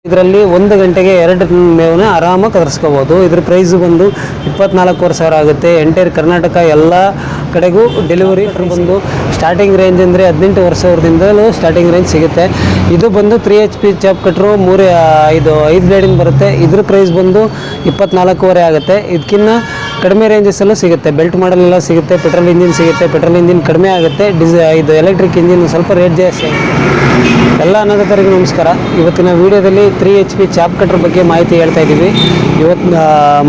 ಇದರಲ್ಲಿ 1 ಗಂಟೆಗೆ 2 ಟನ್ ಮೇವನ್ನ ಆರಾಮಾಗಿ ಕದರ್ಸ್ಕೋಬೋದು. ಇದ್ರ ಪ್ರೈಸ್ ಬಂದು 24,000 ಆಗುತ್ತೆ. ಎಂಟೈರ್ ಕರ್ನಾಟಕ ಎಲ್ಲ ಕಡೆಗೂ ಡೆಲಿವರಿ ಬಂದು ಸ್ಟಾರ್ಟಿಂಗ್ ರೇಂಜ್ ಅಂದರೆ 18,000ದಿಂದಲೂ ಸ್ಟಾರ್ಟಿಂಗ್ ರೇಂಜ್ ಸಿಗುತ್ತೆ. ಇದು ಬಂದು 3 HP ಚಾಪ್ ಕಟ್ರು 5 ಬ್ಲೇಡಿಂಗ್ ಬರುತ್ತೆ. ಇದ್ರ ಪ್ರೈಸ್ ಬಂದು 24,500 ಆಗುತ್ತೆ. ಇದಕ್ಕಿಂತ ಕಡಿಮೆ ರೇಂಜಸ್ಸಲ್ಲೂ ಸಿಗುತ್ತೆ. ಬೆಲ್ಟ್ ಮಾಡಲ್ ಎಲ್ಲ ಸಿಗುತ್ತೆ. ಪೆಟ್ರೋಲ್ ಇಂಜಿನ್ ಸಿಗುತ್ತೆ. ಪೆಟ್ರೋಲ್ ಇಂಜಿನ್ ಕಡಿಮೆ ಆಗುತ್ತೆ. ಇದು ಎಲೆಕ್ಟ್ರಿಕ್ ಇಂಜಿನ್ ಸ್ವಲ್ಪ ರೇಟ್ ಜಾಸ್ತಿ ಆಗುತ್ತೆ. ಎಲ್ಲ ಅನ್ನದಾತರಿಗೆ ನಮಸ್ಕಾರ. ಇವತ್ತಿನ ವಿಡಿಯೋದಲ್ಲಿ 3 HP ಚಾಪ್ ಕಟ್ರ್ ಬಗ್ಗೆ ಮಾಹಿತಿ ಹೇಳ್ತಾ ಇದ್ದೀವಿ. ಇವತ್ತು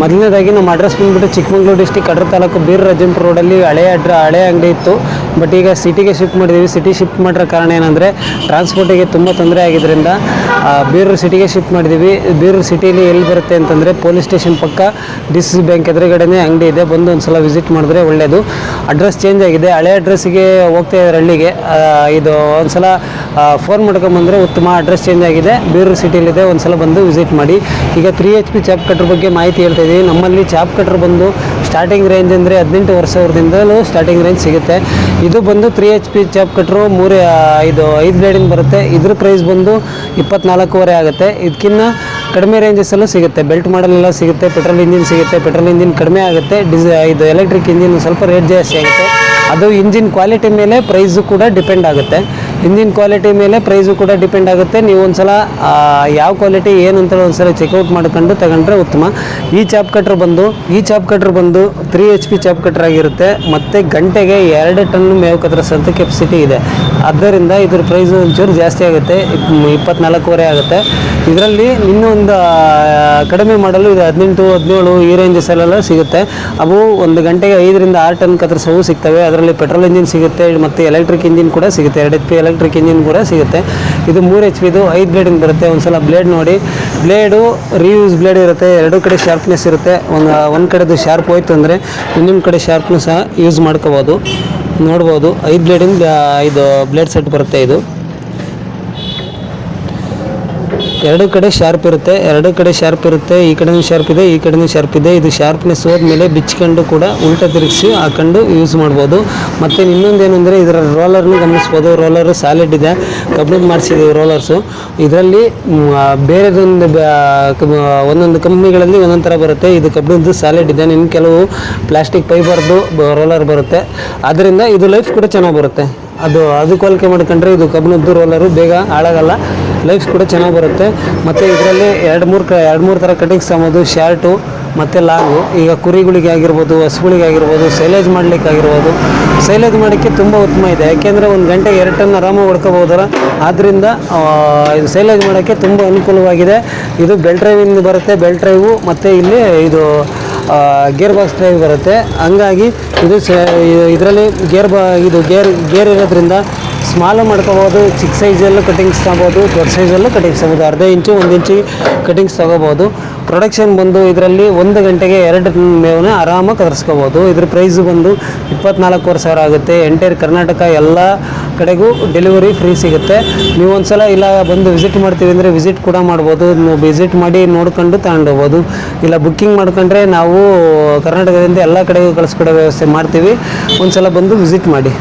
ಮೊದಲನೇದಾಗಿ ನಮ್ಮ ಅಡ್ರೆಸ್ ಬಂದುಬಿಟ್ಟು ಚಿಕ್ಕಮಗಳೂರು ಡಿಸ್ಟಿಕ್ ಕಡ್ರ ತಾಲೂಕು ಬೀರರಾಜಂಪುರ ರೋಡಲ್ಲಿ ಹಳೆ ಅಂಗಡಿ ಇತ್ತು. ಬಟ್ ಈಗ ಸಿಟಿಗೆ ಶಿಫ್ಟ್ ಮಾಡಿದ್ದೀವಿ. ಸಿಟಿ ಶಿಫ್ಟ್ ಮಾಡಿರೋ ಕಾರಣ ಏನಂದರೆ ಟ್ರಾನ್ಸ್ಪೋರ್ಟಿಗೆ ತುಂಬ ತೊಂದರೆ ಆಗಿದ್ದರಿಂದ ಬೀರೂರು ಸಿಟಿಗೆ ಶಿಫ್ಟ್ ಮಾಡಿದ್ದೀವಿ. ಬೀರೂರು ಸಿಟಿಲಿ ಎಲ್ಲಿ ಬರುತ್ತೆ ಅಂತಂದರೆ ಪೊಲೀಸ್ ಸ್ಟೇಷನ್ ಪಕ್ಕ DCC ಬ್ಯಾಂಕ್ ಎದುರುಗಡೆನೇ ಅಂಗಡಿ ಇದೆ. ಬಂದು ಒಂದು ಸಲ ವಿಸಿಟ್ ಮಾಡಿದ್ರೆ ಒಳ್ಳೆಯದು. ಅಡ್ರೆಸ್ ಚೇಂಜ್ ಆಗಿದೆ. ಹಳೆ ಅಡ್ರೆಸ್ಸಿಗೆ ಹೋಗ್ತಾ ಇದ್ದಾರೆ ಹಳ್ಳಿಗೆ. ಇದು ಒಂದು ಸಲ ಫೋನ್ ಮಾಡ್ಕೊಂಬಂದರೆ ಉತ್ತಮ. ಅಡ್ರೆಸ್ ಚೇಂಜ್ ಆಗಿದೆ. ಬೀರೂರು ಸಿಟಿಲಿದೆ. ಒಂದು ಸಲ ಬಂದು ವಿಸಿಟ್ ಮಾಡಿ. ಈಗ 3 HP ಚಾಪ್ ಕಟ್ರ್ ಬಗ್ಗೆ ಮಾಹಿತಿ ಹೇಳ್ತಾ ಇದ್ದೀವಿ. ನಮ್ಮಲ್ಲಿ ಚಾಪ್ ಕಟ್ರ್ ಬಂದು ಸ್ಟಾರ್ಟಿಂಗ್ ರೇಂಜ್ ಅಂದರೆ 18,000ದಿಂದಲೂ ಸ್ಟಾರ್ಟಿಂಗ್ ರೇಂಜ್ ಸಿಗುತ್ತೆ. ಇದು ಬಂದು 3 HP ಚಾಪ್ ಕಟ್ರು 5 ಬ್ಲೇಡಿಂಗ್ ಬರುತ್ತೆ. ಇದ್ರ ಪ್ರೈಸ್ ಬಂದು 24,500 ಆಗುತ್ತೆ. ಇದಕ್ಕಿಂತ ಕಡಿಮೆ ರೇಂಜಸ್ಸಲ್ಲೂ ಸಿಗುತ್ತೆ. ಬೆಲ್ಟ್ ಮಾಡಲ್ ಎಲ್ಲ ಸಿಗುತ್ತೆ. ಪೆಟ್ರೋಲ್ ಇಂಜಿನ್ ಸಿಗುತ್ತೆ. ಪೆಟ್ರೋಲ್ ಇಂಜಿನ್ ಕಡಿಮೆ ಆಗುತ್ತೆ. ಇದು ಎಲೆಕ್ಟ್ರಿಕ್ ಇಂಜಿನ್ ಸ್ವಲ್ಪ ರೇಟ್ ಜಾಸ್ತಿ ಆಗುತ್ತೆ. ಅದು ಇಂಜಿನ್ ಕ್ವಾಲಿಟಿ ಮೇಲೆ ಪ್ರೈಸು ಕೂಡ ಡಿಪೆಂಡ್ ಆಗುತ್ತೆ. ಇಂಜಿನ್ ಕ್ವಾಲಿಟಿ ಮೇಲೆ ಪ್ರೈಸು ಕೂಡ ಡಿಪೆಂಡ್ ಆಗುತ್ತೆ. ನೀವು ಒಂದು ಸಲ ಯಾವ ಕ್ವಾಲಿಟಿ ಏನು ಅಂತೇಳಿ ಒಂದು ಸಲ ಚೆಕ್ಔಟ್ ಮಾಡ್ಕೊಂಡು ತಗೊಂಡ್ರೆ ಉತ್ತಮ. ಈ ಚಾಪ್ ಕಟ್ರ್ ಬಂದು 3 HP ಚಾಪ್ ಕಟ್ರ್ ಆಗಿರುತ್ತೆ. ಮತ್ತು ಗಂಟೆಗೆ 2 ಟನ್ ಮೇವು ಕತ್ತರಿಸೋಂಥ ಕೆಪಾಸಿಟಿ ಇದೆ. ಆದ್ದರಿಂದ ಇದ್ರ ಪ್ರೈಸು ಒಂಚೂರು ಜಾಸ್ತಿ ಆಗುತ್ತೆ. 24,500 ಆಗುತ್ತೆ. ಇದರಲ್ಲಿ ಇನ್ನೊಂದು ಕಡಿಮೆ ಮಾಡಲು ಇದು 18, 17 ಈ ರೇಂಜಸ್ಸಲ್ಲೆಲ್ಲ ಸಿಗುತ್ತೆ. ಅವು ಒಂದು ಗಂಟೆಗೆ 5ರಿಂದ 6 ಟನ್ ಕತ್ತರಿಸೋವು ಸಿಗ್ತವೆ. ಅದರಲ್ಲಿ ಪೆಟ್ರೋಲ್ ಇಂಜಿನ್ ಸಿಗುತ್ತೆ ಮತ್ತು ಎಲೆಕ್ಟ್ರಿಕ್ ಇಂಜಿನ್ ಕೂಡ ಸಿಗುತ್ತೆ. 2 HP ಎಲೆಕ್ಟ್ರಿಕ್ ಇಂಜಿನ್ ಕೂಡ ಸಿಗುತ್ತೆ. ಇದು 3 HP 5 ಬ್ಲೇಡಿಂಗ್ ಬರುತ್ತೆ. ಒಂದು ಸಲ ಬ್ಲೇಡ್ ನೋಡಿ. ಬ್ಲೇಡು ರೀಯೂಸ್ ಬ್ಲೇಡ್ ಇರುತ್ತೆ. 2 ಕಡೆ ಶಾರ್ಪ್ನೆಸ್ ಇರುತ್ತೆ. ಒಂದು ಕಡೆದು ಶಾರ್ಪ್ ಹೋಯ್ತು ಅಂದರೆ ಇನ್ನೊಂದು ಕಡೆ ಶಾರ್ಪ್ನು ಸಹ ಯೂಸ್ ಮಾಡ್ಕೋಬೋದು. ನೋಡ್ಬೋದು 5 ಬ್ಲೇಡಿಂಗ್ ಇದು ಬ್ಲೇಡ್ ಸೆಟ್ ಬರುತ್ತೆ. ಇದು 2 ಕಡೆ ಶಾರ್ಪ್ ಇರುತ್ತೆ. ಈ ಕಡೆನೂ ಶಾರ್ಪ್ ಇದೆ, ಈ ಕಡೆನೂ ಶಾರ್ಪ್ ಇದೆ. ಇದು ಶಾರ್ಪ್ನೆಸ್ ಹೋದ್ಮೇಲೆ ಬಿಚ್ಕೊಂಡು ಕೂಡ ಉಲ್ಟಾ ತಿರುಗಿಸಿ ಹಾಕೊಂಡು ಯೂಸ್ ಮಾಡ್ಬೋದು. ಮತ್ತು ಇನ್ನೊಂದೇನು ಅಂದರೆ ಇದರ ರೋಲರ್ನು ಗಮನಿಸ್ಬೋದು. ರೋಲರು ಸಾಲಿಡ್ ಇದೆ. ಕಬ್ಬಿಣದ ಮಾಡಿಸಿದ್ದೀವಿ ರೋಲರ್ಸು. ಇದರಲ್ಲಿ ಒಂದೊಂದು ಕಂಪ್ನಿಗಳಲ್ಲಿ ಒಂದೊಂದು ಥರ ಬರುತ್ತೆ. ಇದು ಕಬ್ಬಿಣದ್ದು ಸಾಲಿಡ್ ಇದೆ. ಇನ್ನು ಕೆಲವು ಪ್ಲಾಸ್ಟಿಕ್ ಫೈಬರ್ದು ರೋಲರ್ ಬರುತ್ತೆ. ಆದ್ದರಿಂದ ಇದು ಲೈಫ್ ಕೂಡ ಚೆನ್ನಾಗಿ ಬರುತ್ತೆ. ಅದು ಹೋಲಿಕೆ ಮಾಡ್ಕೊಂಡ್ರೆ ಇದು ಕಬ್ಬಿಣದ್ದು ರೋಲರು ಬೇಗ ಹಾಳಾಗಲ್ಲ. ಲೈಫ್ ಕೂಡ ಚೆನ್ನಾಗಿ ಬರುತ್ತೆ. ಮತ್ತು ಇದರಲ್ಲಿ 2-3 ಥರ ಕಟಿಂಗ್ಸ್ ತಗೋಬೋದು. ಶಾರ್ಟು ಮತ್ತು ಲಾಂಗು. ಈಗ ಕುರಿಗಳಿಗೆ ಆಗಿರ್ಬೋದು, ಹಸುಗಳಿಗೆ ಆಗಿರ್ಬೋದು, ಸೈಲೇಜ್ ಮಾಡಲಿಕ್ಕಾಗಿರ್ಬೋದು. ಸೈಲೇಜ್ ಮಾಡೋಕ್ಕೆ ತುಂಬ ಉತ್ತಮ ಇದೆ. ಯಾಕೆಂದರೆ ಒಂದು ಗಂಟೆಗೆ 2 ಟನ್ ಆರಾಮಾಗಿ ಹೊಡ್ಕೋಬೋದಲ್ಲ. ಆದ್ದರಿಂದ ಇದು ಸೈಲೇಜ್ ಮಾಡೋಕ್ಕೆ ತುಂಬ ಅನುಕೂಲವಾಗಿದೆ. ಇದು ಬೆಲ್ಟ್ ಡ್ರೈವಿಂದ ಬರುತ್ತೆ. ಬೆಲ್ಟ್ ಡ್ರೈವು ಮತ್ತು ಇಲ್ಲಿ ಇದು ಗೇರ್ ಬಾಕ್ಸ್ ಡ್ರೈವ್ ಬರುತ್ತೆ. ಹಂಗಾಗಿ ಇದರಲ್ಲಿ ಗೇರ್ ಇರೋದ್ರಿಂದ ಸ್ಮಾಲು ಮಾಡ್ಕೋಬೋದು. ಚಿಕ್ಕ ಸೈಜಲ್ಲೂ ಕಟಿಂಗ್ಸ್ ತೊಗೋಬೋದು. ದೊಡ್ಡ ಸೈಜಲ್ಲೂ ಕಟಿಂಗ್ಸ್ ತೊಗೋಬೋದು. 1/2 ಇಂಚು 1 ಇಂಚು ಕಟಿಂಗ್ಸ್ ತೊಗೋಬೋದು. ಪ್ರೊಡಕ್ಷನ್ ಬಂದು ಇದರಲ್ಲಿ 1 ಗಂಟೆಗೆ 2 ಟನ್ ಮೇವನ್ನ ಆರಾಮಾಗಿ ಕದರ್ಸ್ಕೋಬೋದು. ಇದ್ರ ಪ್ರೈಸು ಬಂದು 24,500 ಆಗುತ್ತೆ. ಎಂಟೈರ್ ಕರ್ನಾಟಕ ಎಲ್ಲ ಕಡೆಗೂ ಡೆಲಿವರಿ ಫ್ರೀ ಸಿಗುತ್ತೆ. ನೀವು ಒಂದು ಸಲ ಇಲ್ಲ ಬಂದು ವಿಸಿಟ್ ಮಾಡ್ತೀವಿ ಅಂದರೆ ವಿಸಿಟ್ ಕೂಡ ಮಾಡ್ಬೋದು. ವಿಸಿಟ್ ಮಾಡಿ ನೋಡ್ಕೊಂಡು ತಗೊಂಡೋಗ್ಬೋದು. ಇಲ್ಲ ಬುಕ್ಕಿಂಗ್ ಮಾಡ್ಕೊಂಡ್ರೆ ನಾವು ಕರ್ನಾಟಕದಿಂದ ಎಲ್ಲ ಕಡೆಗೂ ಕಳಿಸ್ಕೊಡೋ ವ್ಯವಸ್ಥೆ ಮಾಡ್ತೀವಿ. ಒಂದು ಸಲ ಬಂದು ವಿಸಿಟ್ ಮಾಡಿ.